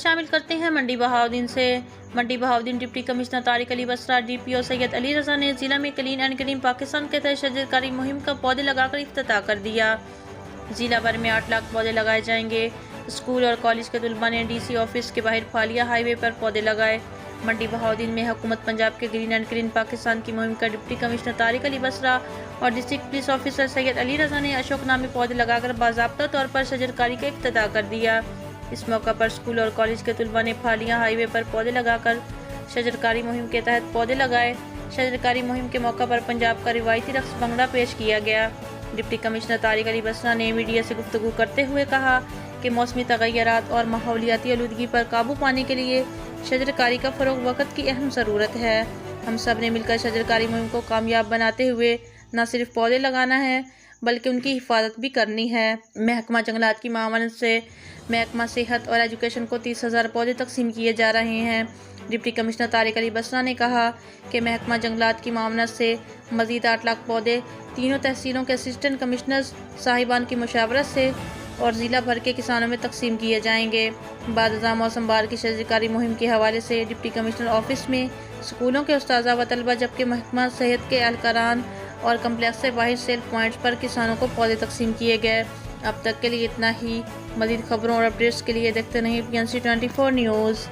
شامل کرتے ہیں۔ منڈی بہاؤالدین سے منڈی بہاؤالدین ڈپٹی کمشنر طارق علی بسرا، DPO سید علی رضا نے ضلع میں کلین اینڈ گرین پاکستان کے تحت شجرکاری مہم کا پودے لگا کر افتتاح کر دیا۔ ضلع بھر میں 8 لاکھ پودے لگائے جائیں گے۔ اسکول اور کالج کے طلباء نے DC آفس کے باہر پھالیہ ہائی وے پر پودے لگائے۔ منڈی بہاؤالدین میں حکومت پنجاب کے گرین اینڈ کلین پاکستان کی مہم کا ڈپٹی کمشنر طارق علی بسرا اور ڈسٹرکٹ پولیس آفیسر سید علی رضا نے اشوک نامی پودے لگا کر باضابطہ طور پر شجرکاری کا افتتاح کر دیا۔ اس موقع پر اسکول اور کالج کے طلباء نے پھالیہ ہائی وے پر پودے لگا کر شجرکاری مہم کے تحت پودے لگائے۔ شجرکاری مہم کے موقع پر پنجاب کا روایتی رقص بھنگڑا پیش کیا گیا۔ ڈپٹی کمشنر طارق علی بسرا نے میڈیا سے گفتگو کرتے ہوئے کہا کہ موسمی تغیرات اور ماحولیاتی آلودگی پر قابو پانے کے لیے شجرکاری کا فروغ وقت کی اہم ضرورت ہے۔ ہم سب نے مل کر شجرکاری مہم کو کامیاب بناتے ہوئے نہ صرف پودے لگانا ہے بلکہ ان کی حفاظت بھی کرنی ہے۔ محکمہ جنگلات کی معاونت سے محکمہ صحت اور ایجوکیشن کو 30,000 پودے تقسیم کیے جا رہے ہیں۔ ڈپٹی کمشنر طارق علی بسرا نے کہا کہ محکمہ جنگلات کی معاونت سے مزید 8 لاکھ پودے تینوں تحصیلوں کے اسسٹنٹ کمشنرز صاحبان کی مشاورت سے اور ضلع بھر کے کسانوں میں تقسیم کیے جائیں گے۔ بعد ازاں موسم بہار کی شجرکاری مہم کے حوالے سے ڈپٹی کمشنر آفس میں اسکولوں کے اساتذہ و طلباء جبکہ محکمہ صحت کے اہلکاران اور کمپلیکس سے باہر سیل پوائنٹس پر کسانوں کو پودے تقسیم کیے گئے۔ اب تک کے لیے اتنا ہی۔ مزید خبروں اور اپڈیٹس کے لیے دیکھتے رہیں PNC 24 نیوز۔